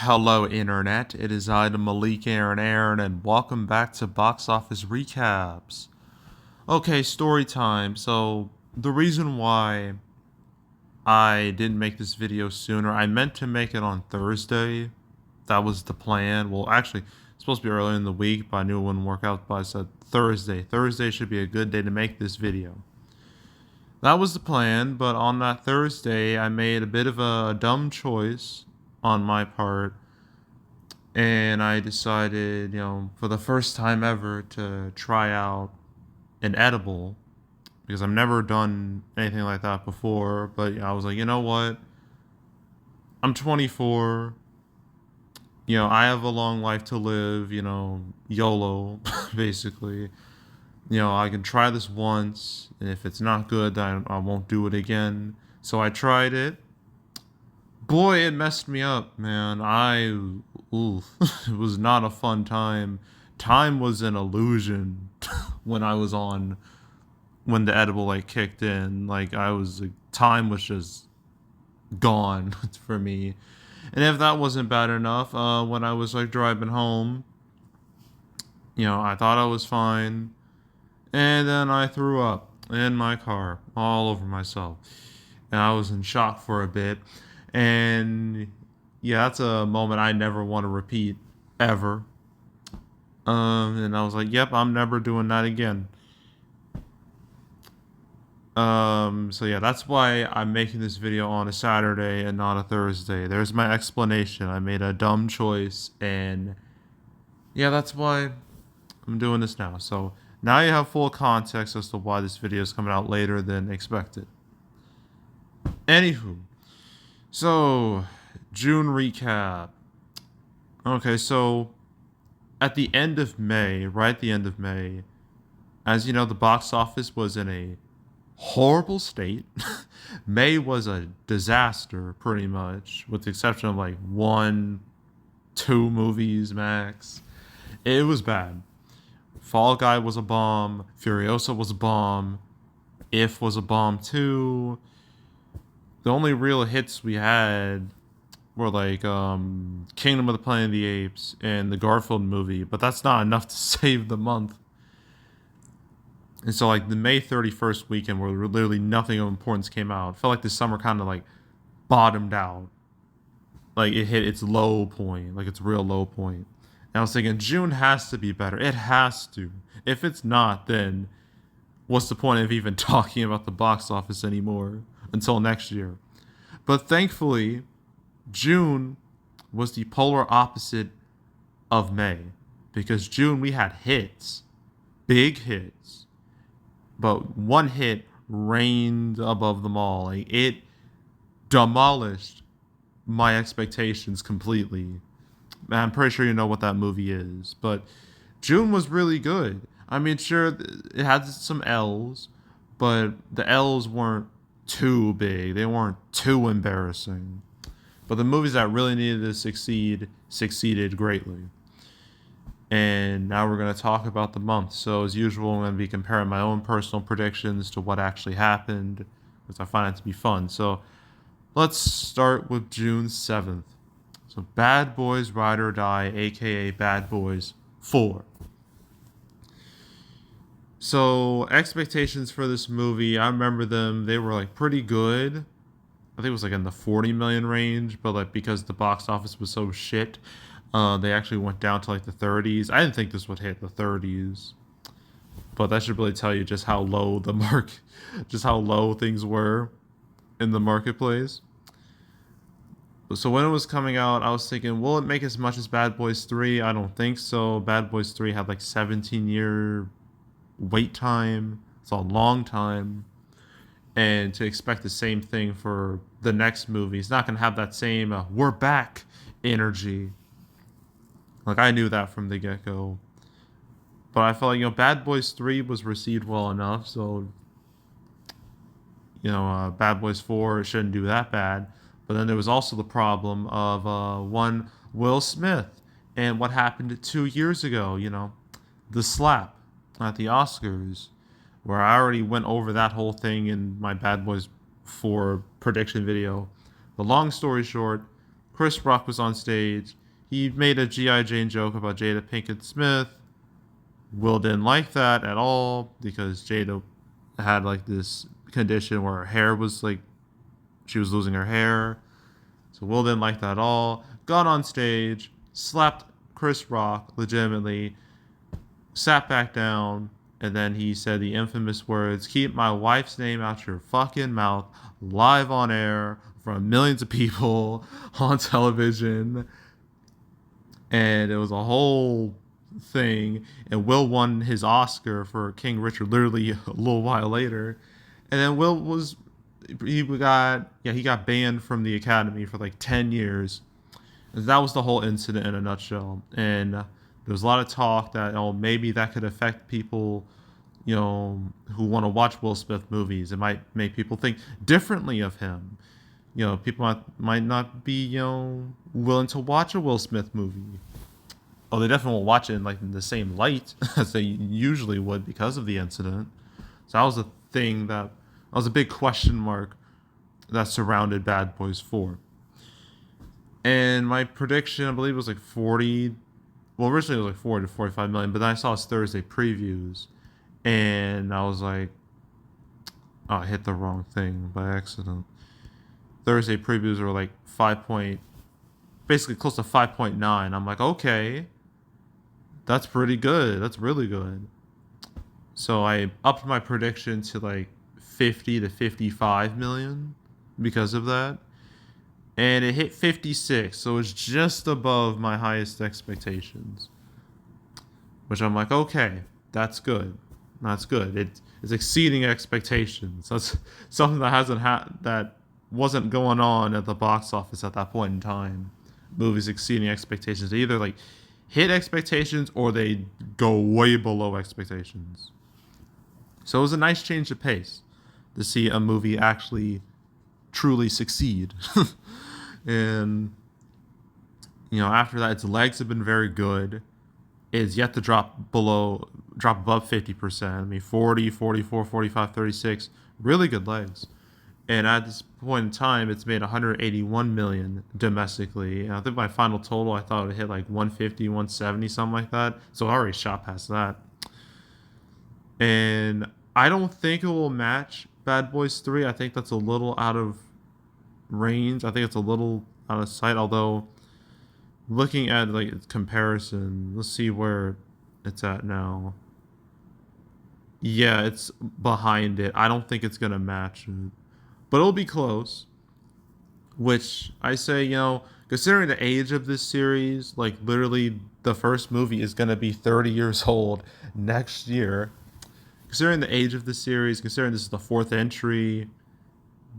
Hello, Internet. It is I, the Malik Aaron, and welcome back to Box Office Recaps. Okay, story time. So, the reason why I didn't make this video sooner, I meant to make it on Thursday. That was the plan. Well, actually, it's supposed to be earlier in the week, but I knew it wouldn't work out, but I said Thursday. Thursday should be a good day to make this video. That was the plan, but on that Thursday, I made a bit of a dumb choice on my part and I decided, for the first time ever to try out an edible because I've never done anything like that before. But I was like, you know what? I'm 24. I have a long life to live. YOLO, basically. I can try this once, and if it's not good, then I won't do it again. So I tried it. Boy, it messed me up, man. Oof, it was not a fun time. Time was an illusion when I was on, when the edible like kicked in. Time was just gone for me. And if that wasn't bad enough, when I was like driving home, I thought I was fine. And then I threw up in my car all over myself. And I was in shock for a bit. And yeah, that's a moment I never want to repeat ever. And I was like, yep, I'm never doing that again. So yeah, that's why I'm making this video on a Saturday and not a Thursday. There's my explanation. I made a dumb choice, and yeah, that's why I'm doing this now. So now you have full context as to why this video is coming out later than expected. Anywho, so June recap. Okay, so at the end of May, right at the end of May, as you know, the box office was in a horrible state. May was a disaster, pretty much, with the exception of like one, two movies max. It was bad. Fall Guy was a bomb. Furiosa was a bomb. If was a bomb too. The only real hits we had were like Kingdom of the Planet of the Apes and the Garfield movie, but that's not enough to save the month. And so like the May 31st weekend where literally nothing of importance came out, felt like the summer kind of like bottomed out. Like it hit its low point, like its real low point. And I was thinking June has to be better. It has to. If it's not, then what's the point of even talking about the box office anymore until next year? But thankfully, June was the polar opposite of May, because June we had hits, big hits, but one hit reigned above them all. Like it demolished my expectations completely. I'm pretty sure you know what that movie is, but June was really good. I mean, sure, it had some L's, but the L's weren't too big. They weren't too embarrassing. But the movies that really needed to succeed succeeded greatly. And now we're going to talk about the month. So, as usual, I'm going to be comparing my own personal predictions to what actually happened, because I find it to be fun. So, let's start with June 7th. So, Bad Boys Ride or Die, aka Bad Boys 4. So, expectations for this movie, I remember them, they were like pretty good. I think it was like in the 40 million range, but like because the box office was so shit, they actually went down to like the 30s. I didn't think this would hit the 30s, but that should really tell you just how low just how low things were in the marketplace. So when it was coming out, I was thinking, will it make as much as Bad Boys 3? I don't think so. Bad Boys 3 had like 17-year wait time. It's a long time. And to expect the same thing for the next movie, it's not going to have that same we're back energy. Like, I knew that from the get-go. But I felt like, Bad Boys 3 was received well enough, so, Bad Boys 4 shouldn't do that bad. But then there was also the problem of one Will Smith and what happened 2 years ago, the slap at the Oscars, where I already went over that whole thing in my Bad Boys 4 prediction video. The long story short, Chris Rock was on stage. He made a G.I. Jane joke about Jada Pinkett Smith. Will didn't like that at all because Jada had like this condition where her hair was like she was losing her hair. So Will didn't like that at all. Got on stage, slapped Chris Rock legitimately, sat back down, and then he said the infamous words, "Keep my wife's name out your fucking mouth," live on air from millions of people on television. And it was a whole thing. And Will won his Oscar for King Richard literally a little while later. And then Will was he got banned from the Academy for like 10 years. And that was the whole incident in a nutshell. And there was a lot of talk that maybe that could affect people who want to watch Will Smith movies. It might make people think differently of him. People might not be willing to watch a Will Smith movie. Oh, they definitely won't watch it in like in the same light as they usually would because of the incident. So that was a thing that was a big question mark that surrounded Bad Boys 4. And my prediction, I believe, was like 40. Well, originally it was like 40 to 45 million, but then I saw his Thursday previews, and I was like, oh, I hit the wrong thing by accident. Thursday previews were like basically close to 5.9. I'm like, okay, that's pretty good. That's really good. So I upped my prediction to like 50 to 55 million because of that. And it hit 56, so it's just above my highest expectations. Which I'm like, okay, that's good. That's good. It's exceeding expectations. That's something that that wasn't going on at the box office at that point in time. Movies exceeding expectations. They either like hit expectations or they go way below expectations. So it was a nice change of pace to see a movie actually truly succeed. And after that, its legs have been very good. It's yet to drop above 50%. I mean, 40, 44, 45, 36, really good legs. And at this point in time, it's made 181 million domestically. And I think my final total, I thought it would hit like 150, 170, something like that. So I already shot past that. And I don't think it will match Bad Boys 3. I think that's a little out of range. I think it's a little out of sight. Although, looking at like its comparison, let's see where it's at now. Yeah, it's behind it. I don't think it's gonna match it, but it'll be close. Which I say, considering the age of this series, like literally the first movie is gonna be 30 years old next year. Considering the age of the series, considering this is the fourth entry,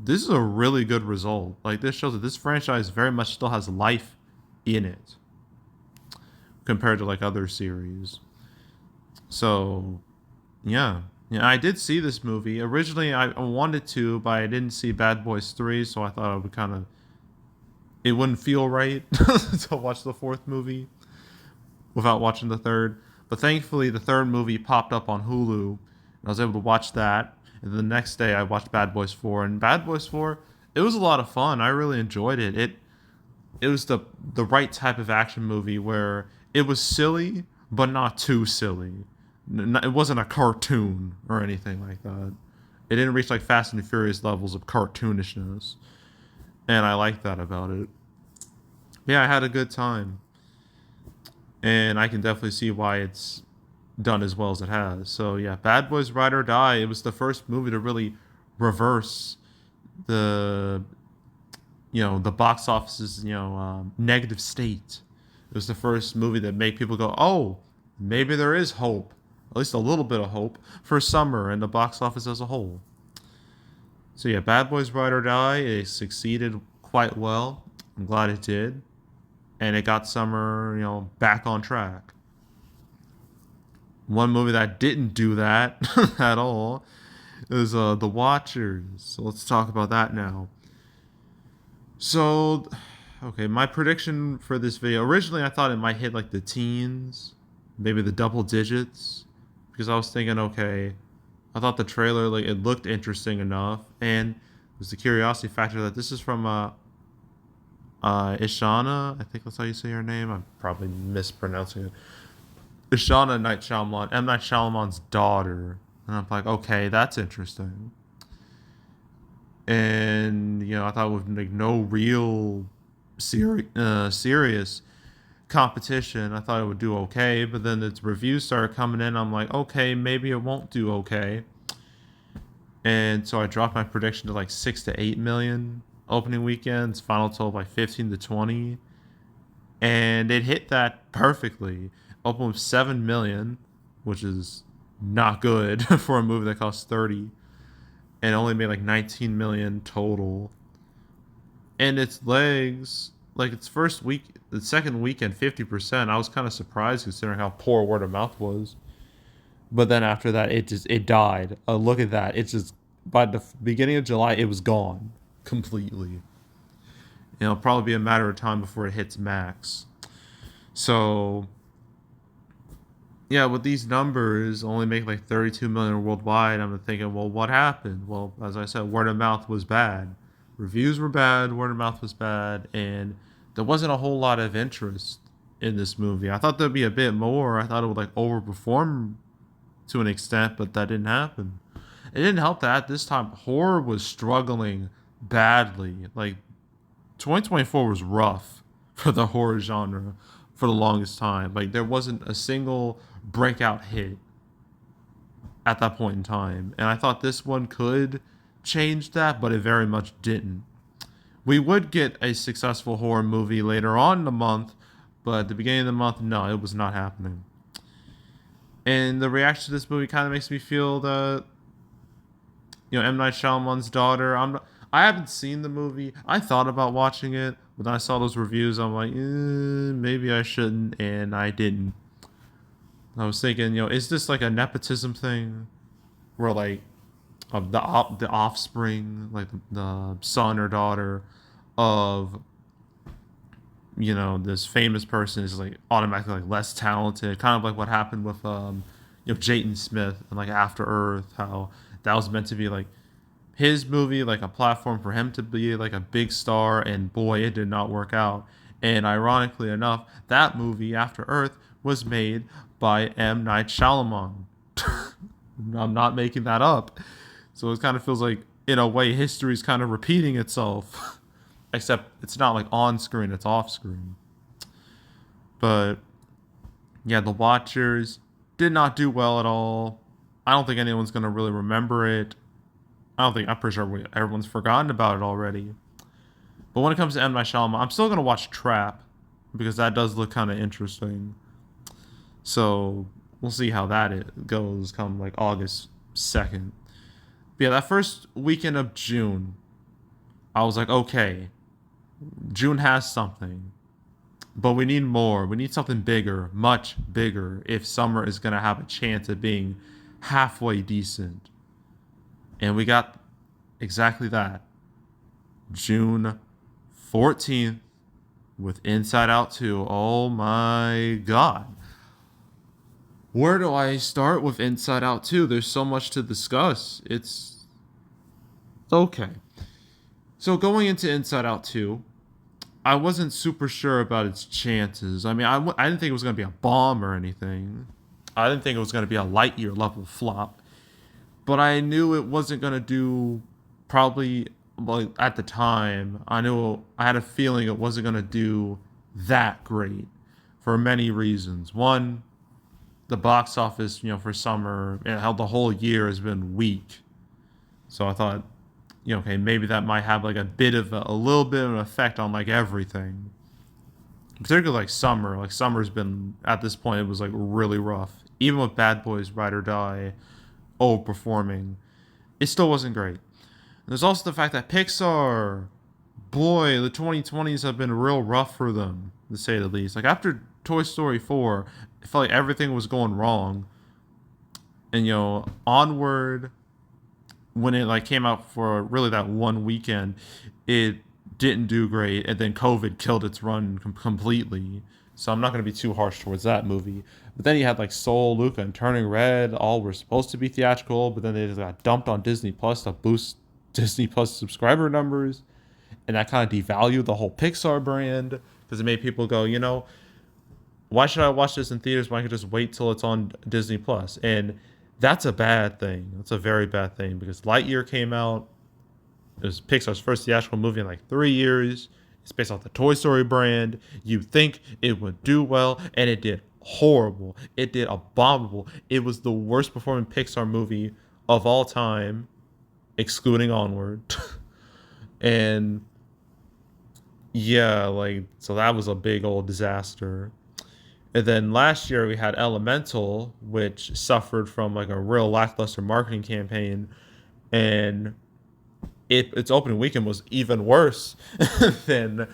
this is a really good result. Like, this shows that this franchise very much still has life in it compared to like other series. So, yeah. Yeah, I did see this movie. Originally, I wanted to, but I didn't see Bad Boys 3, so I thought it wouldn't feel right to watch the fourth movie without watching the third. But thankfully, the third movie popped up on Hulu, and I was able to watch that. And the next day, I watched Bad Boys 4. And Bad Boys 4, it was a lot of fun. I really enjoyed it. It was the right type of action movie where it was silly, but not too silly. It wasn't a cartoon or anything like that. It didn't reach like Fast and Furious levels of cartoonishness. And I like that about it. Yeah, I had a good time. And I can definitely see why it's done as well as it has. So yeah, Bad Boys Ride or Die. It was the first movie to really reverse the the box office's negative state. It was the first movie that made people go, oh, maybe there is hope, at least a little bit of hope for summer and the box office as a whole. So yeah, Bad Boys Ride or Die. It succeeded quite well. I'm glad it did, and it got summer back on track. One movie that didn't do that at all is The Watchers. So let's talk about that now. So, okay, my prediction for this video, originally I thought it might hit like the teens, maybe the double digits, because I was thinking, okay, I thought the trailer, like, it looked interesting enough, and there's the curiosity factor that this is from Ishana, I think that's how you say her name. I'm probably mispronouncing it. Ishana Night Shyamalan, M Night Shyamalan's daughter, and I'm like, okay, that's interesting. And I thought with like no real serious competition, I thought it would do okay. But then its reviews started coming in. I'm like, okay, maybe it won't do okay. And so I dropped my prediction to like 6 to 8 million opening weekends, final total of like 15 to 20, and it hit that perfectly. Opened with 7 million, which is not good for a movie that costs 30, and only made like 19 million total. And its legs, like its first week, the second weekend, 50%. I was kind of surprised considering how poor word of mouth was. But then after that, it died. Look at that. It's just by the beginning of July, it was gone completely. It'll probably be a matter of time before it hits max. So yeah, with these numbers only make like 32 million worldwide, I'm thinking, well, what happened? Well, as I said, word of mouth was bad. Reviews were bad, word of mouth was bad, and there wasn't a whole lot of interest in this movie. I thought there'd be a bit more. I thought it would like overperform to an extent, but that didn't happen. It didn't help that this time horror was struggling badly. Like 2024 was rough for the horror genre for the longest time. Like there wasn't a single breakout hit at that point in time. And I thought this one could change that, but it very much didn't. We would get a successful horror movie later on in the month, but at the beginning of the month, no, it was not happening. And the reaction to this movie kind of makes me feel that M Night Shyamalan's daughter. I haven't seen the movie. I thought about watching it, but then I saw those reviews. I'm like, maybe I shouldn't, and I didn't. I was thinking, is this like a nepotism thing, where like the offspring, like the son or daughter of this famous person is like automatically like less talented, kind of like what happened with Jayden Smith and like After Earth, how that was meant to be like his movie, like a platform for him to be like a big star, and boy, it did not work out. And ironically enough, that movie After Earth was made by M Night Shyamalan. I'm not making that up. So it kind of feels like, in a way, history's kind of repeating itself. Except it's not like on screen, it's off screen. But yeah, The Watchers did not do well at all. I don't think anyone's going to really remember it. I'm pretty sure everyone's forgotten about it already. But when it comes to M. Night Shyamalan, I'm still going to watch Trap because that does look kind of interesting. So we'll see how that goes come like August 2nd. But yeah, that first weekend of June, I was like, okay, June has something, but we need more. We need something bigger, much bigger, if summer is going to have a chance of being halfway decent. And we got exactly that. June 14th with Inside Out 2. Oh my god. Where do I start with Inside Out 2? There's so much to discuss. It's okay. So going into Inside Out 2, I wasn't super sure about its chances. I mean, I didn't think it was going to be a bomb or anything. I didn't think it was going to be a Lightyear level flop. But I knew it wasn't going to do, probably, like at the time, I had a feeling it wasn't going to do that great for many reasons. One, the box office, for summer, how the whole year has been weak. So I thought, okay, maybe that might have like a little bit of an effect on like everything. Particularly like summer. Like summer's been, at this point, it was like really rough. Even with Bad Boys Ride or Die overperforming, it still wasn't great. And there's also the fact that Pixar, boy, the 2020s have been real rough for them, to say the least. Like after Toy Story 4, it felt like everything was going wrong. And Onward, when it like came out for really that one weekend, it didn't do great, and then COVID killed its run completely. So I'm not going to be too harsh towards that movie. But then you had like Soul, Luca, and Turning Red. All were supposed to be theatrical, but then they just got dumped on Disney Plus to boost Disney Plus subscriber numbers. and that kind of devalued the whole Pixar brand because it made people go, why should I watch this in theaters when I could just wait till it's on Disney Plus? And that's a bad thing. That's a very bad thing because Lightyear came out. It was Pixar's first theatrical movie in like 3 years. It's based off the Toy Story brand. You think it would do well, and it did horrible. It did abominable. It was the worst performing Pixar movie of all time, excluding Onward. And yeah, like, so that was a big old disaster. And then last year we had Elemental, which suffered from like a real lackluster marketing campaign, and its opening weekend was even worse than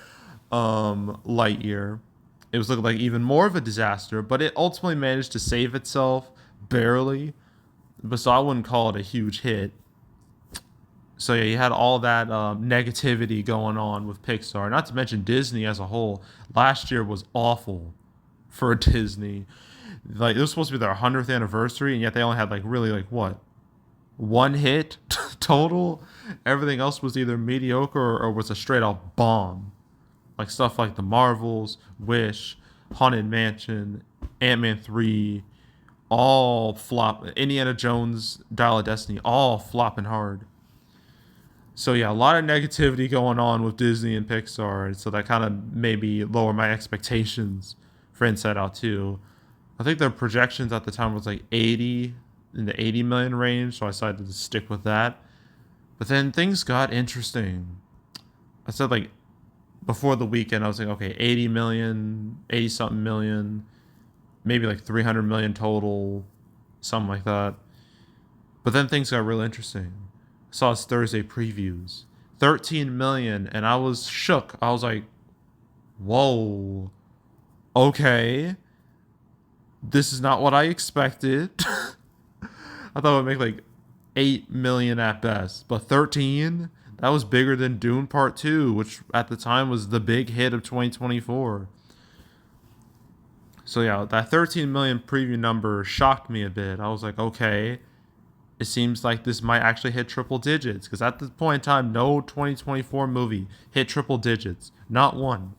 Lightyear. It was looking like even more of a disaster, but it ultimately managed to save itself barely. But so I wouldn't call it a huge hit. So yeah, you had all that negativity going on with Pixar. Not to mention Disney as a whole. Last year was awful for Disney. Like it was supposed to be their 100th anniversary, and yet they only had like really like what, one hit total. Everything else was either mediocre or was a straight up bomb. Like stuff like The Marvels, Wish, Haunted Mansion, Ant-Man 3, all flop. Indiana Jones, Dial of Destiny, all flopping hard. So yeah, a lot of negativity going on with Disney and Pixar. So that kind of maybe lower my expectations for Inside Out 2. I think their projections at the time was like 80 in the 80 million range, so I decided to stick with that. But then things got interesting. I said like before the weekend, I was like, okay, 80 million, 80 something million, maybe like 300 million total, something like that. But then things got real interesting. I saw his Thursday previews, 13 million, and I was shook. I was like, whoa, okay, this is not what I expected. I thought it would make like 8 million at best, but 13? That was bigger than Dune Part 2, which at the time was the big hit of 2024. So yeah, that 13 million preview number shocked me a bit. I was like, okay, it seems like this might actually hit triple digits, because at this point in time, no 2024 movie hit triple digits, not one.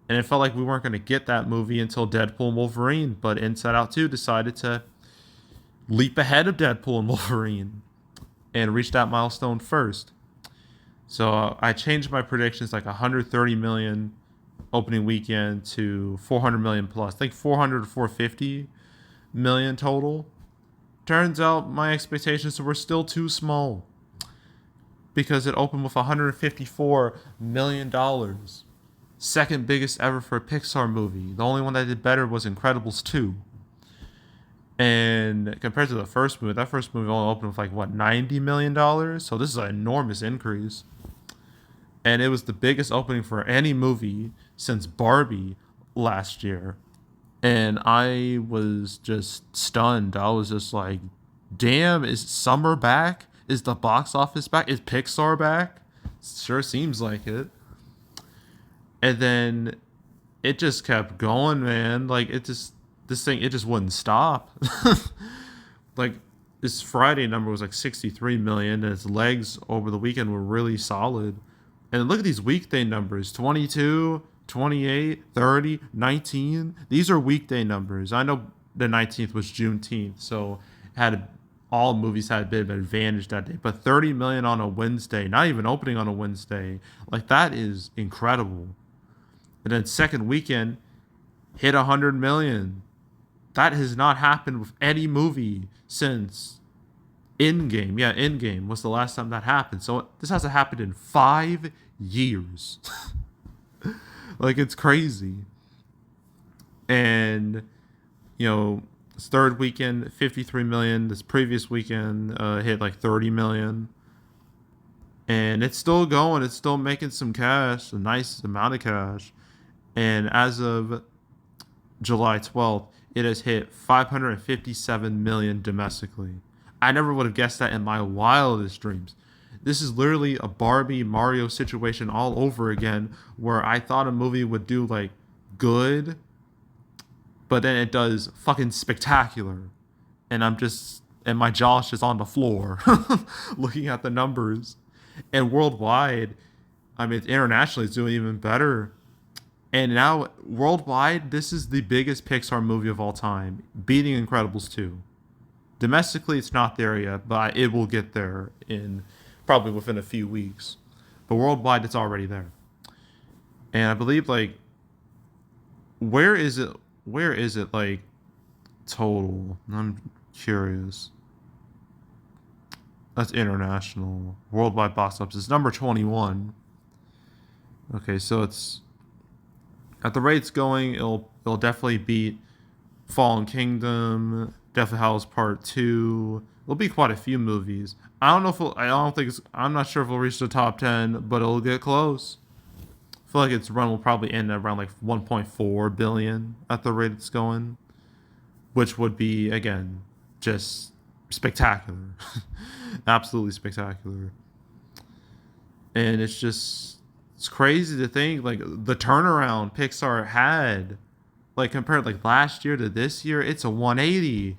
And it felt like we weren't going to get that movie until Deadpool and Wolverine, but Inside Out 2 decided to leap ahead of Deadpool and Wolverine and reach that milestone first. So I changed my predictions like 130 million opening weekend to 400 million plus. I think 400 to 450 million total. Turns out my expectations were still too small because it opened with $154 million. Second biggest ever for a Pixar movie. The only one that did better was Incredibles 2. And compared to the first movie, that first movie only opened with like what, $90 million? So this is an enormous increase. And it was the biggest opening for any movie since Barbie last year. And I was just stunned. I was just like, damn, is summer back? Is the box office back? Is Pixar back? Sure seems like it. And then it just kept going, man. Like it just wouldn't stop. Like this Friday number was like 63 million, and its legs over the weekend were really solid. And look at these weekday numbers: 22, 28, 30, 19. These are weekday numbers. I know the 19th was Juneteenth, so all movies had a bit of an advantage that day. But 30 million on a Wednesday, not even opening on a Wednesday, like that is incredible. And then second weekend hit 100 million. That has not happened with any movie since Endgame. Yeah, Endgame was the last time that happened. So this hasn't happened in 5 years. Like, it's crazy. And, this third weekend, 53 million. This previous weekend hit like 30 million. And it's still going. It's still making some cash, a nice amount of cash. And as of July 12th, it has hit 557 million domestically. I never would have guessed that in my wildest dreams. This is literally a Barbie Mario situation all over again, where I thought a movie would do like good, but then it does fucking spectacular. And my jaw's just on the floor looking at the numbers. And worldwide, I mean, internationally, it's doing even better. And now, worldwide, this is the biggest Pixar movie of all time, beating Incredibles 2. Domestically, it's not there yet, but it will get there in probably within a few weeks. But worldwide, it's already there. And I believe, like, where is it? Where is it, like, total? I'm curious. That's international. Worldwide box office is number 21. Okay, so it's at the rate it's going, it'll definitely beat Fallen Kingdom, Deathly Hallows Part 2. It'll be quite a few movies. I don't know if I don't think I'm not sure if it'll reach the top 10, but it'll get close. I feel like its run will probably end at around like 1.4 billion at the rate it's going, which would be again just spectacular, absolutely spectacular. And it's crazy to think like the turnaround Pixar had, like compared like last year to this year, it's a 180.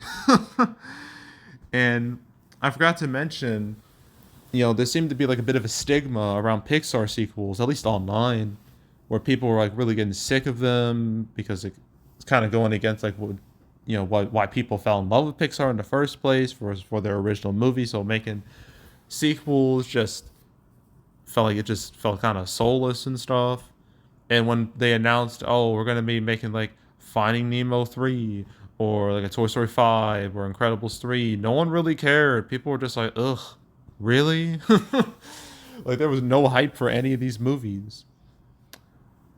And I forgot to mention, there seemed to be like a bit of a stigma around Pixar sequels, at least online, where people were like really getting sick of them because it's kind of going against like what why people fell in love with Pixar in the first place for their original movie. So making sequels just felt like it just felt kind of soulless and stuff. And when they announced, oh, we're gonna be making like Finding Nemo 3 or like a Toy Story 5 or Incredibles 3, no one really cared. People were just like, ugh, really? Like there was no hype for any of these movies.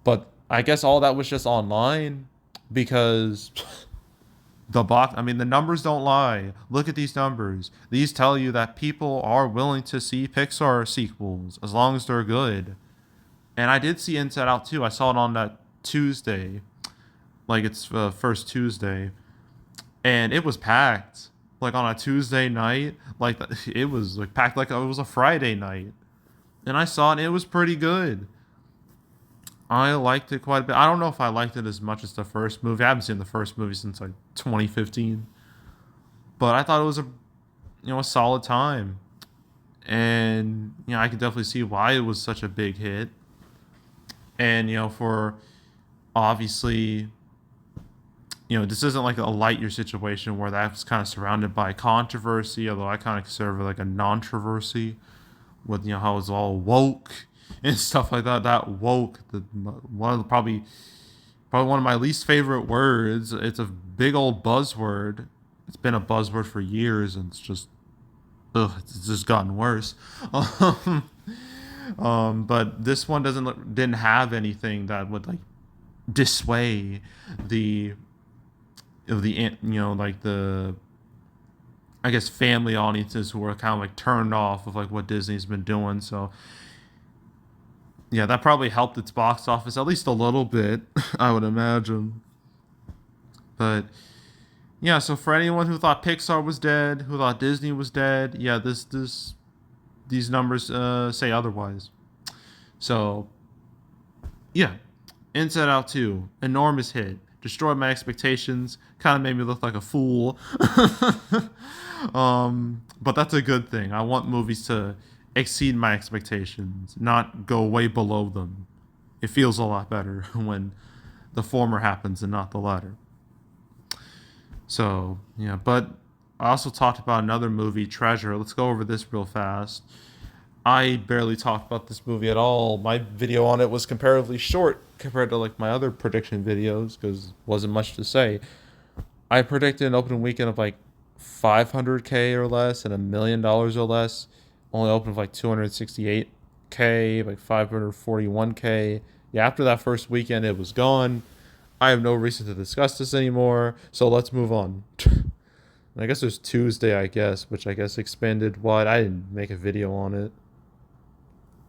But I guess all that was just online because the numbers don't lie. Look at these numbers. These tell you that people are willing to see Pixar sequels as long as they're good. And I did see Inside Out too. I saw it on that Tuesday, like it's first Tuesday, and it was packed. Like on a Tuesday night, like it was like packed like it was a Friday night. And I saw it, and it was pretty good. I liked it quite a bit. I don't know if I liked it as much as the first movie. I haven't seen the first movie since like 2015, but I thought it was a solid time, and I could definitely see why it was such a big hit. And for obviously, this isn't like a Lightyear situation where that's kind of surrounded by controversy. Although I kind of consider it like a non-controversy with how it's all woke and stuff like that. That woke, one of the probably one of my least favorite words. It's a big old buzzword. It's been a buzzword for years, and it's just gotten worse. But this one didn't have anything that would like dissuade the like the I guess family audiences who are kind of like turned off of like what Disney's been doing. So yeah, that probably helped its box office at least a little bit, I would imagine. But yeah, so for anyone who thought Pixar was dead, who thought Disney was dead, yeah, these numbers say otherwise. So yeah, Inside Out 2, enormous hit, destroyed my expectations, kind of made me look like a fool. But that's a good thing. I want movies to exceed my expectations, not go way below them. It feels a lot better when the former happens and not the latter. So, yeah, but I also talked about another movie, Treasure. Let's go over this real fast. I barely talked about this movie at all. My video on it was comparatively short compared to like my other prediction videos because wasn't much to say. I predicted an opening weekend of like 500K or less and $1 million or less. Only opened with like 268K, like 541K. Yeah, after that first weekend, it was gone. I have no reason to discuss this anymore, so let's move on. I guess there's Tuesday, which I guess expanded what? I didn't make a video on it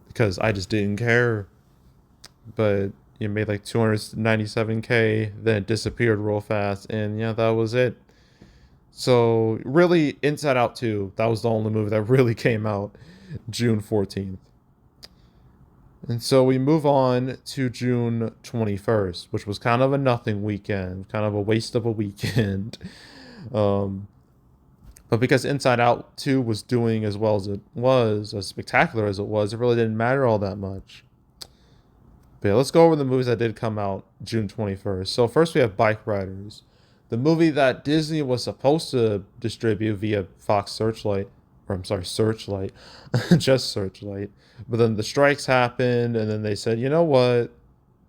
because I just didn't care. But it made like 297K, then it disappeared real fast, and yeah, that was it. So really, Inside Out 2, that was the only movie that really came out June 14th. And so we move on to June 21st, which was kind of a nothing weekend, kind of a waste of a weekend. Um, but because Inside Out 2 was doing as well as it was, as spectacular as it was, it really didn't matter all that much. But yeah, let's go over the movies that did come out June 21st. So first we have Bikeriders, the movie that Disney was supposed to distribute via Fox Searchlight, or I'm sorry, Searchlight, just Searchlight. But then the strikes happened, and then they said, you know what?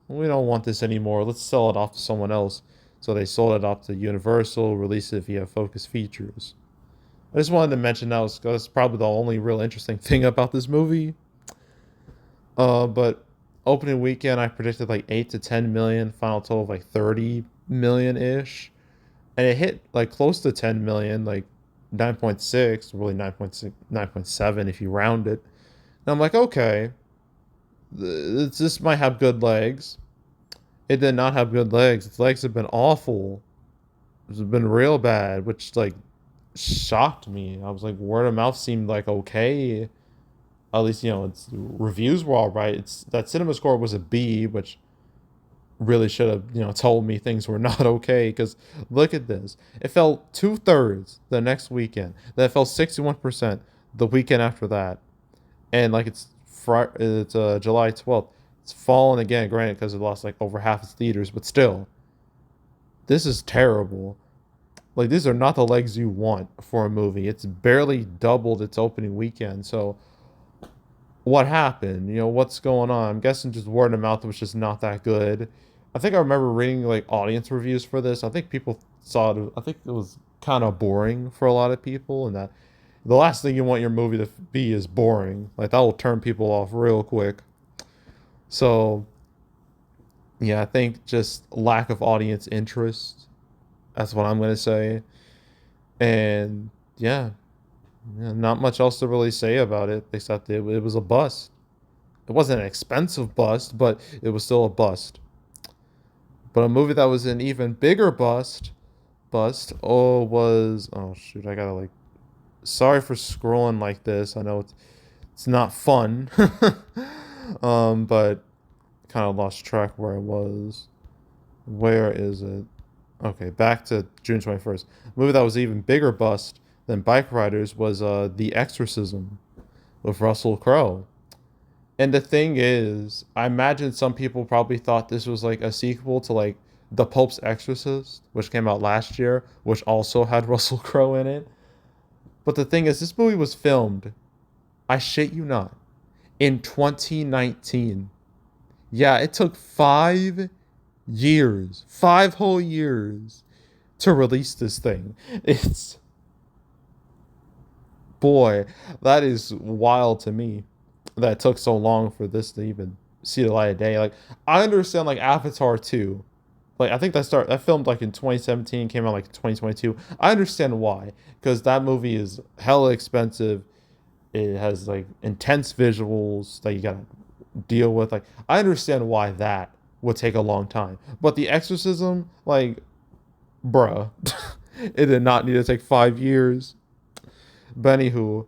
We don't want this anymore. Let's sell it off to someone else. So they sold it off to Universal, released it via Focus Features. I just wanted to mention that was that's probably the only real interesting thing about this movie. But opening weekend, I predicted like 8 to 10 million. Final total of like 30 million ish, and it hit like close to 10 million, like 9.6, really 9.6, 9.7 if you round it. And I'm like, okay, this might have good legs. It did not have good legs. Its legs have been awful. It's been real bad, which like shocked me. I was like, word of mouth seemed like okay. At least its reviews were all right. It's that cinema score was a B, which really should have told me things were not okay. Because look at this, it fell 2/3 the next weekend. Then it fell 61% the weekend after that, and like it's July 12th. It's fallen again, granted, because it lost like over half its theaters, but still, this is terrible. Like, these are not the legs you want for a movie. It's barely doubled its opening weekend. So what happened? What's going on? I'm guessing just word of mouth was just not that good. I think I remember reading like audience reviews for this. I think people saw it. I think it was kind of boring for a lot of people, and that the last thing you want your movie to be is boring. Like, that will turn people off real quick. So yeah, I think just lack of audience interest. That's what I'm gonna say. And yeah, not much else to really say about it except it was a bust. It wasn't an expensive bust, but it was still a bust. But a movie that was an even bigger was, oh shoot, I gotta like, sorry for scrolling like this. I know it's not fun. But kind of lost track where I was. Where is it? Okay, back to June 21st. A movie that was even bigger bust than Bikeriders was The Exorcism with Russell Crowe. And the thing is, I imagine some people probably thought this was like a sequel to like The Pope's Exorcist, which came out last year, which also had Russell Crowe in it. But the thing is, this movie was filmed, I shit you not, in 2019. Yeah, it took 5 years, 5 whole years to release this thing. It's, boy, that is wild to me that it took so long for this to even see the light of day. Like, I understand like Avatar 2. Like, I think that filmed like in 2017, came out like 2022. I understand why, because that movie is hella expensive. It has like intense visuals that you gotta deal with. Like, I understand why that would take a long time. But The Exorcism, like, bruh, it did not need to take 5 years. But anywho,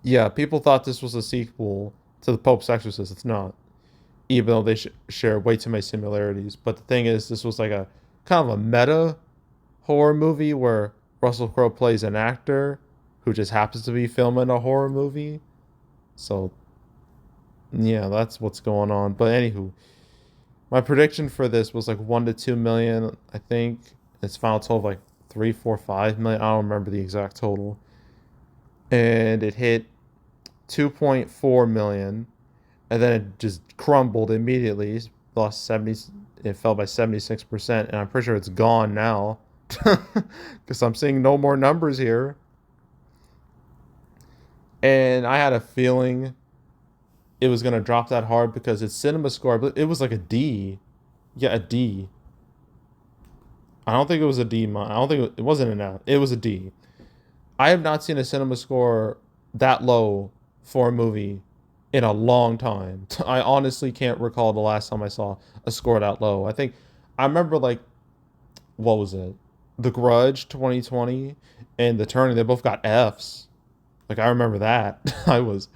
yeah, people thought this was a sequel to The Pope's Exorcist. It's not, even though they share way too many similarities. But the thing is, this was like a kind of a meta horror movie where Russell Crowe plays an actor who just happens to be filming a horror movie. So yeah, that's what's going on. But anywho, my prediction for this was like 1 to 2 million. I think its final total of like 3, 4, 5 million. I don't remember the exact total. And it hit 2.4 million, and then it just crumbled immediately. Lost 70. It fell by 76%, and I'm pretty sure it's gone now, because I'm seeing no more numbers here. And I had a feeling it was gonna drop that hard because its cinema score, but it was like a D. Yeah, a D. I don't think it was a D. I don't think it wasn't an F. It was a D. I have not seen a cinema score that low for a movie in a long time. I honestly can't recall the last time I saw a score that low. I remember like, what was it? The Grudge 2020 and The Turning, they both got Fs. Like, I remember that. I was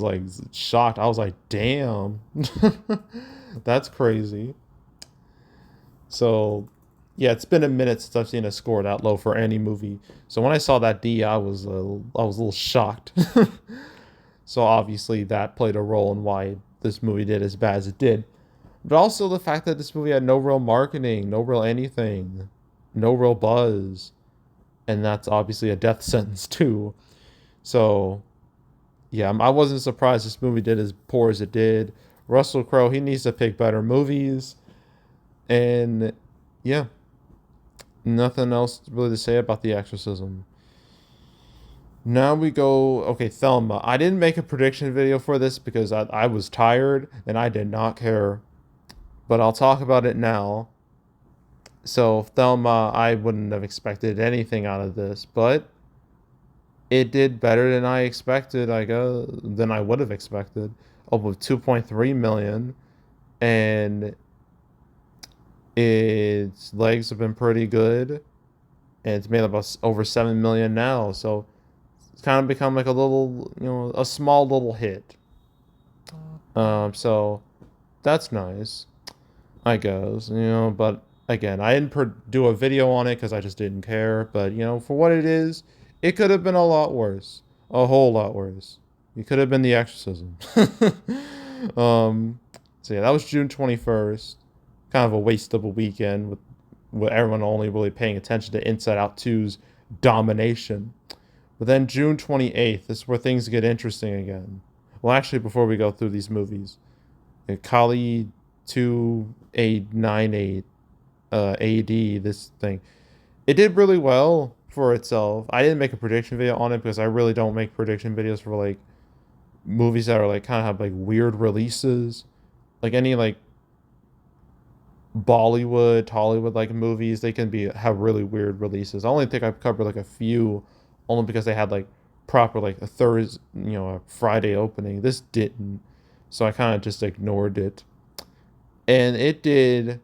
like shocked. I was like, damn. That's crazy. So yeah, it's been a minute since I've seen a score that low for any movie. So when I saw that D, I was a little shocked. So obviously that played a role in why this movie did as bad as it did, but also the fact that this movie had no real marketing, no real anything, no real buzz, and that's obviously a death sentence too. So yeah, I wasn't surprised this movie did as poor as it did. Russell Crowe, he needs to pick better movies, and yeah, nothing else really to say about The Exorcism. Now we go, okay, Thelma. I didn't make a prediction video for this because I was tired and I did not care, but I'll talk about it now. So, Thelma, I wouldn't have expected anything out of this, but it did better than I expected, than I would have expected. Up with 2.3 million, and its legs have been pretty good, and it's made about over 7 million now, so it's kind of become like a little, a small little hit. So that's nice, I guess, but again, I didn't do a video on it because I just didn't care, but for what it is, it could have been a lot worse, a whole lot worse. It could have been The Exorcism. So yeah, that was June 21st. Kind of a waste of a weekend with everyone only really paying attention to Inside Out 2's domination. But then June 28th is where things get interesting again. Well, actually, before we go through these movies, Kali 2898 AD, this thing, it did really well for itself. I didn't make a prediction video on it because I really don't make prediction videos for like movies that are like kind of have like weird releases, like any like Bollywood, Tollywood like movies. They can have really weird releases. I only think I've covered like a few, only because they had like proper like a Thursday, a Friday opening. This didn't, so I kind of just ignored it, and it did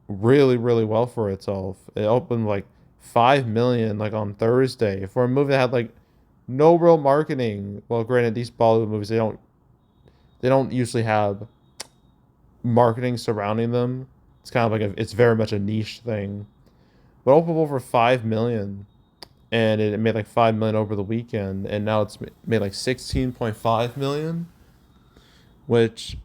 really really well for itself. It opened like 5 million like on Thursday for a movie that had like no real marketing. Well, granted, these Bollywood movies they don't usually have marketing surrounding them. It's kind of like it's very much a niche thing. But opened over 5 million, and it made like 5 million over the weekend, and now it's made like 16.5 million, which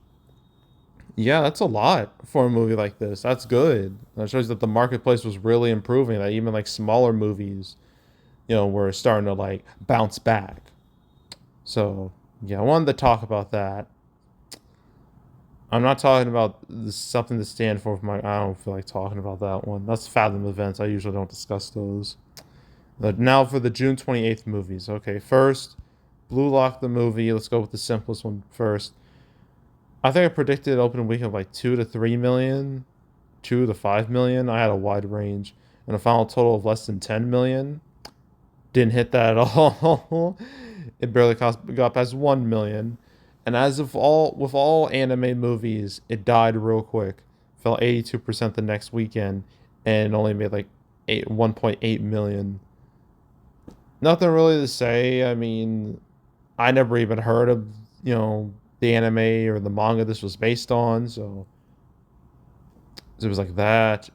yeah, that's a lot for a movie like this. That's good. That shows that the marketplace was really improving. That even like smaller movies, were starting to like bounce back. So yeah, I wanted to talk about that. I'm not talking about something to stand for my. I don't feel like talking about that one. That's Fathom events. I usually don't discuss those. But now for the June 28th movies. Okay, first, Blue Lock the movie. Let's go with the simplest one first. I think I predicted opening weekend of like 2 to 3 million, 2 to 5 million. I had a wide range, and a final total of less than 10 million. Didn't hit that at all. It barely got past 1 million. And as of all anime movies, it died real quick. Fell 82% the next weekend, and only made like 1.8 million. Nothing really to say. I mean, I never even heard of, the anime or the manga this was based on, so it was like that.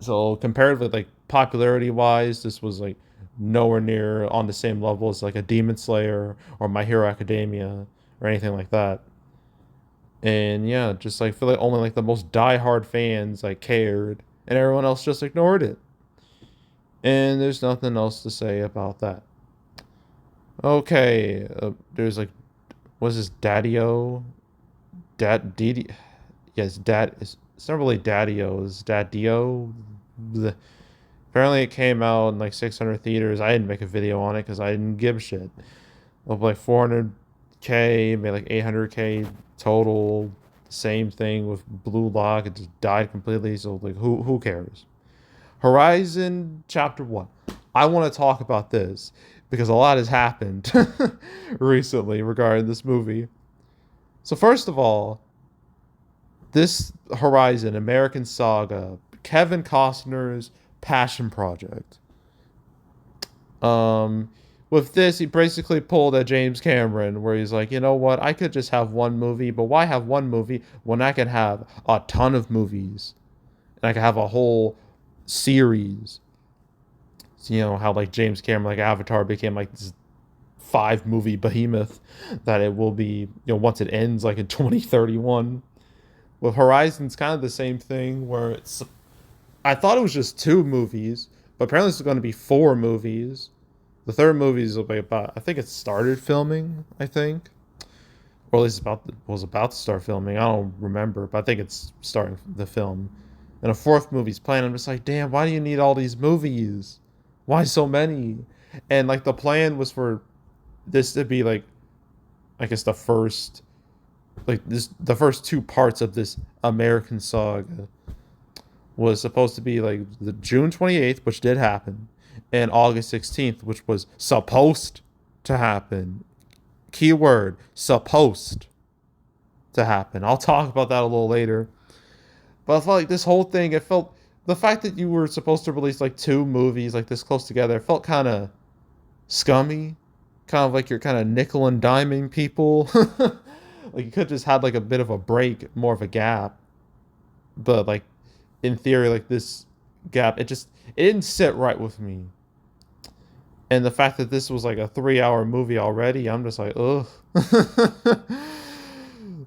So comparatively, like popularity wise, this was like nowhere near on the same level as like a Demon Slayer or My Hero Academia or anything like that. And yeah, just like feel like only like the most diehard fans like cared, and everyone else just ignored it. And there's nothing else to say about that. Okay, there's like, what's this, Daddy-O? Didi? Yes, Dad. It's not really Daddy-O. It's Daddy-O. Apparently, it came out in like 600 theaters. I didn't make a video on it because I didn't give a shit. Of like 400K, made like 800K total. Same thing with Blue Lock. It just died completely. So like, who cares? Horizon Chapter 1. I want to talk about this because a lot has happened recently regarding this movie. So first of all, this Horizon American Saga, Kevin Costner's passion project. With this, he basically pulled a James Cameron, where he's like, you know what? I could just have one movie, but why have one movie when I can have a ton of movies, and I can have a whole series? So, how like James Cameron, like Avatar, became like this five movie behemoth that it will be, once it ends like in 2031. With Horizon's kind of the same thing where I thought it was just two movies, but apparently it's going to be four movies. The third movie is about, I think it started filming, I think. Or at least was about to start filming. I don't remember, but I think it's starting the film. And a fourth movie's planned. I'm just like, damn, why do you need all these movies? Why so many? And like the plan was for this to be like, I guess the first two parts of this American Saga was supposed to be like the June 28th, which did happen, and August 16th, which was supposed to happen. Keyword, supposed to happen. I'll talk about that a little later. But I felt like this whole thing, the fact that you were supposed to release like two movies like this close together, it felt kind of scummy. Kind of like you're kind of nickel and diming people. Like you could just had like a bit of a break, more of a gap. But like in theory, like this gap, it didn't sit right with me. And the fact that this was like a 3 hour movie already, I'm just like, ugh.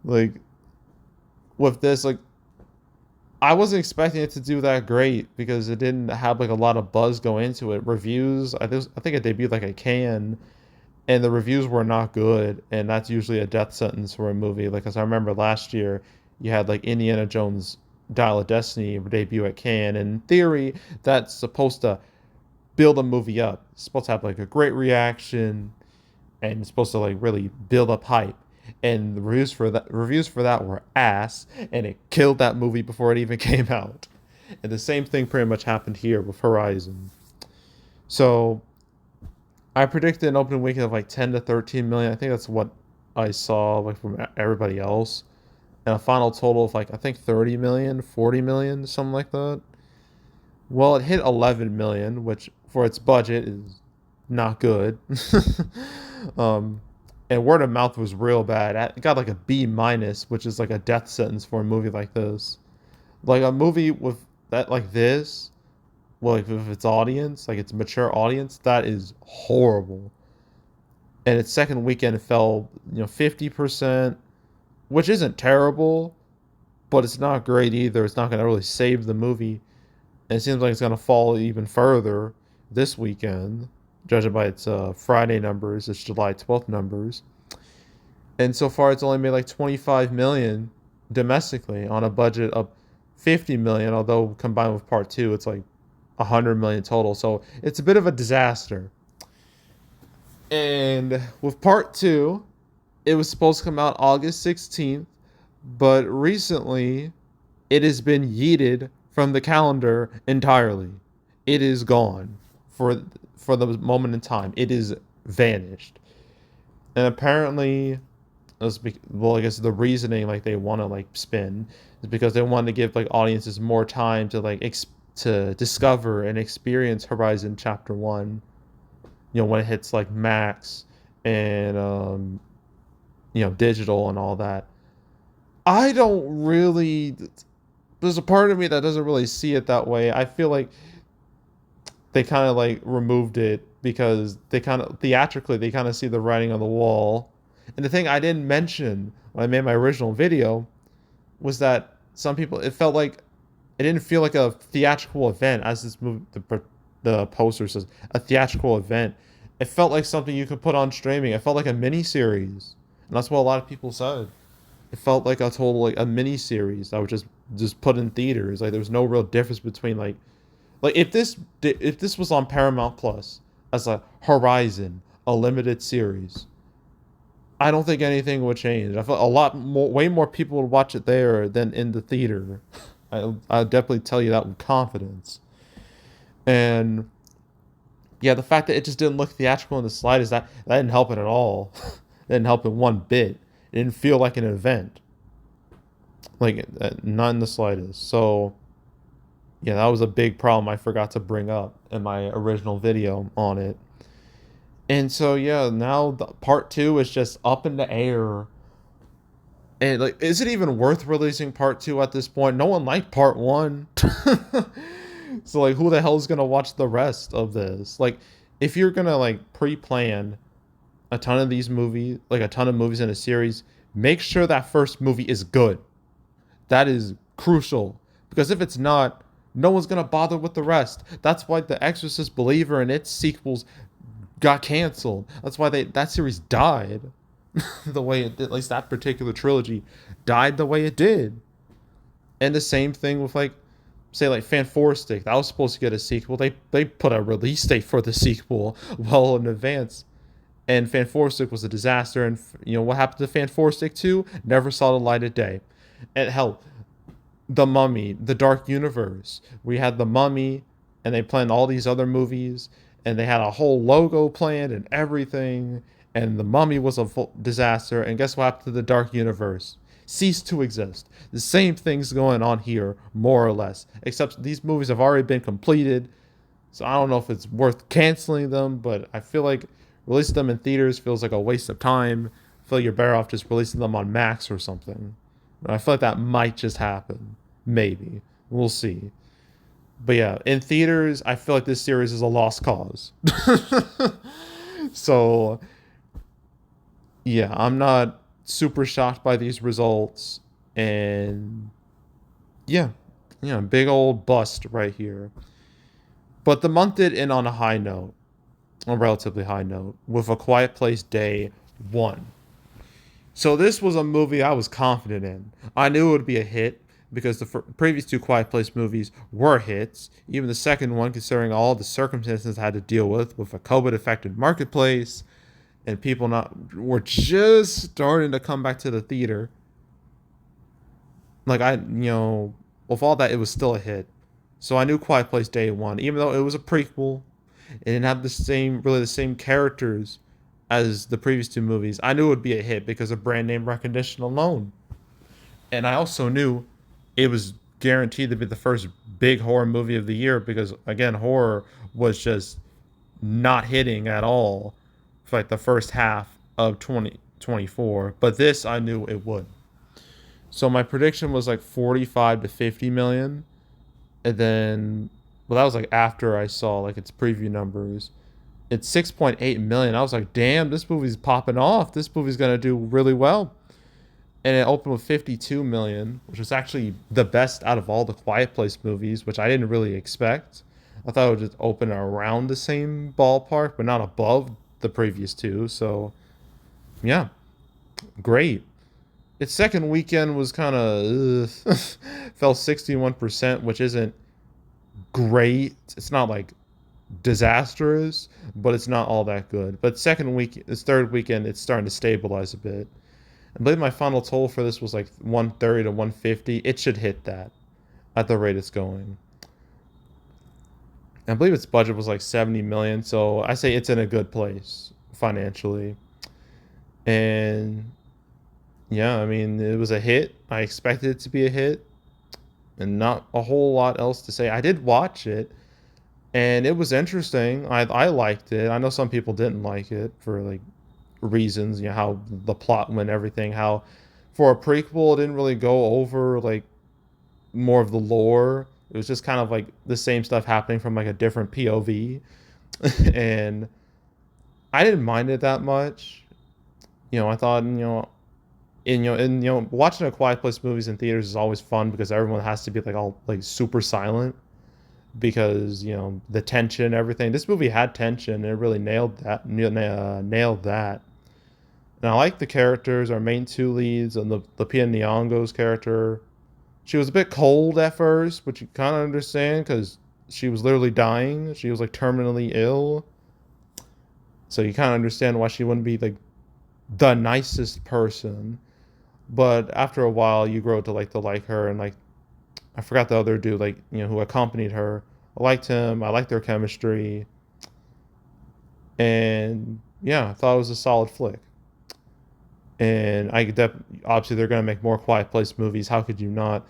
Like with this, like I wasn't expecting it to do that great because it didn't have like a lot of buzz go into it. Reviews, I think it debuted like a can, and the reviews were not good, and that's usually a death sentence for a movie. Like, as I remember last year, you had like Indiana Jones Dial of Destiny debut at Cannes, and in theory, that's supposed to build a movie up. It's supposed to have like a great reaction, and it's supposed to like really build up hype. And the reviews for that were ass, and it killed that movie before it even came out. And the same thing pretty much happened here with Horizon. So I predicted an opening weekend of like 10 to 13 million. I think that's what I saw like from everybody else. And a final total of like I think 30 million, 40 million, something like that. Well, it hit 11 million, which for its budget is not good. um, and word of mouth was real bad. It got like a B minus, which is like a death sentence for a movie like this. Like a movie with that like this, well, like with its audience, like its mature audience, that is horrible. And its second weekend fell, 50%, which isn't terrible, but it's not great either. It's not going to really save the movie. And it seems like it's going to fall even further this weekend, judging by its Friday numbers, its July 12th numbers. And so far, it's only made like 25 million domestically on a budget of 50 million. Although combined with part two, it's like 100 million total. So it's a bit of a disaster. And with part two, it was supposed to come out August 16th, but recently it has been yeeted from the calendar entirely. It is gone for the moment in time. It is vanished. And apparently, well, I guess the reasoning like they want to like spin is because they want to give like audiences more time to like to discover and experience Horizon Chapter 1, when it hits like max and digital and all that. I don't really, there's a part of me that doesn't really see it that way. I feel like they kind of like removed it because they kind of theatrically they kind of see the writing on the wall. And the thing I didn't mention when I made my original video was that some people, it felt like it didn't feel like a theatrical event, as this movie the poster says, a theatrical event. It felt like something you could put on streaming. It felt like a mini series, and that's what a lot of people said. It felt like a total like a mini series that was just put in theaters. Like there was no real difference between like if this was on Paramount Plus as a Horizon, a limited series, I don't think anything would change. I feel way more people would watch it there than in the theater. I'll definitely tell you that with confidence. And yeah, the fact that it just didn't look theatrical in the slightest, that didn't help it at all. It didn't help it one bit. It didn't feel like an event. Like, not in the slightest. So, yeah, that was a big problem I forgot to bring up in my original video on it. And so, yeah, now part two is just up in the air. And, like, is it even worth releasing part two at this point? No one liked part one. So, like, who the hell is going to watch the rest of this? Like, if you're going to, like, pre-plan a ton of these movies, like a ton of movies in a series, make sure that first movie is good. That is crucial because if it's not, no one's gonna bother with the rest. That's why The Exorcist Believer and its sequels got canceled. That's why that series died the way it did. At least that particular trilogy died the way it did. And the same thing with like, say like Fanforstic. That was supposed to get a sequel. They put a release date for the sequel well in advance. And Fanforstic was a disaster. And you know what happened to Fanforstic 2? Never saw the light of day. And hell, The Mummy, The Dark Universe. We had The Mummy, and they planned all these other movies, and they had a whole logo planned and everything. And The Mummy was a full disaster. And guess what happened to The Dark Universe? Ceased to exist. The same thing's going on here, more or less. Except these movies have already been completed. So I don't know if it's worth canceling them, but I feel like releasing them in theaters feels like a waste of time. I feel like you're better off just releasing them on Max or something. I feel like that might just happen. Maybe. We'll see. But yeah, in theaters, I feel like this series is a lost cause. So, yeah, I'm not super shocked by these results. And yeah, big old bust right here. But the month did end on a high note, a relatively high note, with A Quiet Place Day 1. So this was a movie I was confident in. I knew it would be a hit because the previous two Quiet Place movies were hits. Even the second one, considering all the circumstances I had to deal with a COVID-affected marketplace, and people not were just starting to come back to the theater. Like with all that, it was still a hit. So I knew Quiet Place Day 1, even though it was a prequel. It didn't have the same characters as the previous two movies. I knew it would be a hit because of brand name recognition alone. And I also knew it was guaranteed to be the first big horror movie of the year because, again, horror was just not hitting at all for like the first half of 2024. But this, I knew it would. So my prediction was like 45 to 50 million. And then, well, that was like after I saw like its preview numbers. It's 6.8 million. I was like, damn, this movie's popping off. This movie's going to do really well. And it opened with 52 million, which was actually the best out of all the Quiet Place movies, which I didn't really expect. I thought it would just open around the same ballpark, but not above the previous two. So, yeah, great. Its second weekend was kind of fell 61%, which isn't great. It's not like disastrous, but it's not all that good. But its third weekend, it's starting to stabilize a bit. I believe my final total for this was like 130 to 150. It should hit that at the rate it's going. I believe its budget was like 70 million, so I say it's in a good place financially. And yeah, I mean, it was a hit. I expected it to be a hit, and not a whole lot else to say. I did watch it, and it was interesting. I liked it. I know some people didn't like it for like reasons, how the plot went, everything. How for a prequel, it didn't really go over like more of the lore. It was just kind of like the same stuff happening from like a different POV, and I didn't mind it that much. I thought watching A Quiet Place movies in theaters is always fun because everyone has to be like all like super silent because the tension, everything. This movie had tension and it really nailed that. Nailed that. And I like the characters, our main two leads, and the Lupita Nyong'o's character. She was a bit cold at first, but you kind of understand because she was literally dying. She was like terminally ill. So you kind of understand why she wouldn't be like the nicest person. But after a while, you grow to like her, and like I forgot the other dude, like who accompanied her. I liked him. I liked their chemistry, and yeah, I thought it was a solid flick. And obviously they're gonna make more Quiet Place movies. How could you not?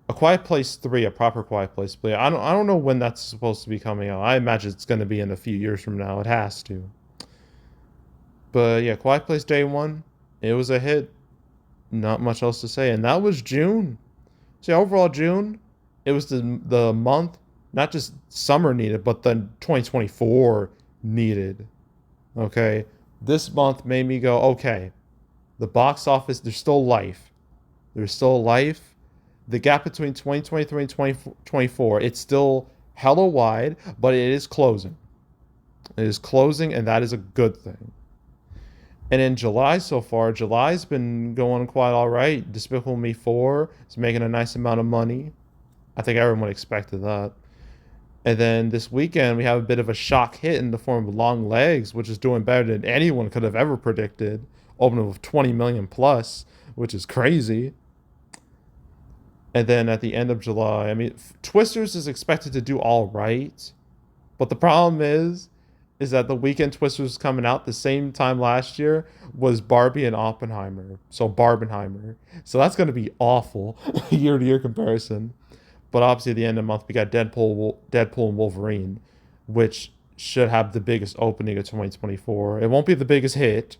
A Quiet Place 3, a proper Quiet Place play. I don't know when that's supposed to be coming out. I imagine it's gonna be in a few years from now. It has to. But yeah, Quiet Place Day 1, it was a hit. Not much else to say. And that was June. See, overall June, it was the month, not just summer needed, but then 2024 needed. Okay? This month made me go, okay, the box office, there's still life. There's still life. The gap between 2023 and 2024, it's still hella wide, but it is closing. It is closing, and that is a good thing. And in July so far, July's been going quite all right. Despicable Me 4 is making a nice amount of money. I think everyone expected that. And then this weekend, we have a bit of a shock hit in the form of Long Legs, which is doing better than anyone could have ever predicted. Opening with 20 million plus, which is crazy. And then at the end of July, I mean, Twisters is expected to do all right. But the problem is that the weekend Twisters coming out the same time last year was Barbie and Oppenheimer. So Barbenheimer. So that's going to be awful year to year comparison. But obviously, at the end of the month, we got Deadpool and Wolverine, which should have the biggest opening of 2024. It won't be the biggest hit.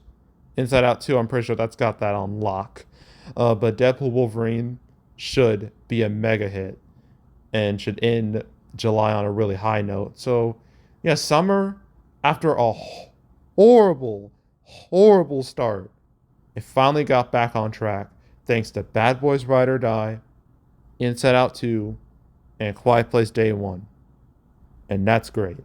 Inside Out 2, I'm pretty sure that's got that on lock. But Deadpool Wolverine should be a mega hit and should end July on a really high note. So, yeah, summer, after a horrible, horrible start, it finally got back on track thanks to Bad Boys Ride or Die, Inside Out 2, and Quiet Place Day 1. And that's great.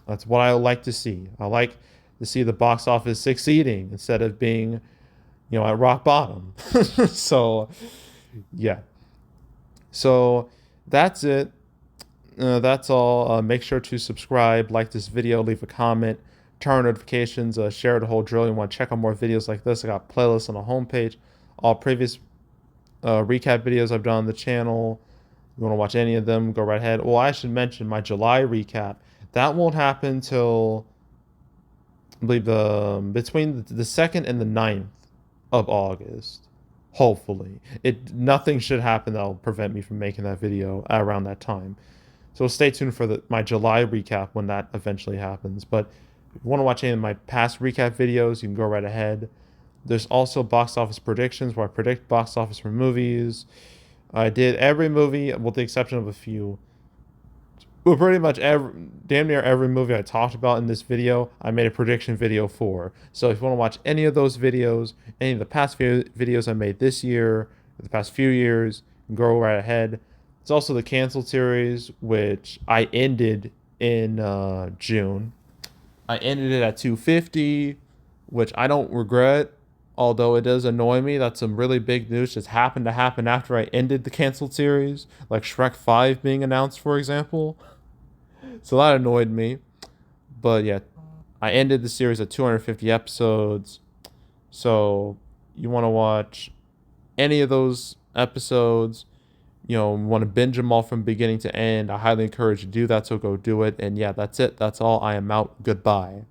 That's what I like to see. I like to see the box office succeeding instead of being, at rock bottom. So, yeah. So, that's it. That's all. Make sure to subscribe, like this video, leave a comment, turn on notifications, share the whole drill. You want to check out more videos like this? I got playlists on the homepage. All previous recap videos I've done on the channel. You want to watch any of them, go right ahead. Well, I should mention my July recap. That won't happen till, I believe, between the 2nd and the 9th of August. Hopefully. Nothing should happen that'll prevent me from making that video around that time. So stay tuned for my July recap when that eventually happens. But if you want to watch any of my past recap videos, you can go right ahead. There's also box office predictions where I predict box office for movies. I did every movie with the exception of a few. Well, pretty much damn near every movie I talked about in this video, I made a prediction video for. So if you want to watch any of those videos, any of the past few videos I made this year, the past few years, go right ahead. It's also the canceled series, which I ended in June. I ended it at 250, which I don't regret, although it does annoy me that some really big news just happened to happen after I ended the canceled series, like Shrek 5 being announced, for example. So that annoyed me. But yeah, I ended the series at 250 episodes. So you want to watch any of those episodes, want to binge them all from beginning to end, I highly encourage you to do that, so go do it. And yeah, that's it. That's all. I am out. Goodbye.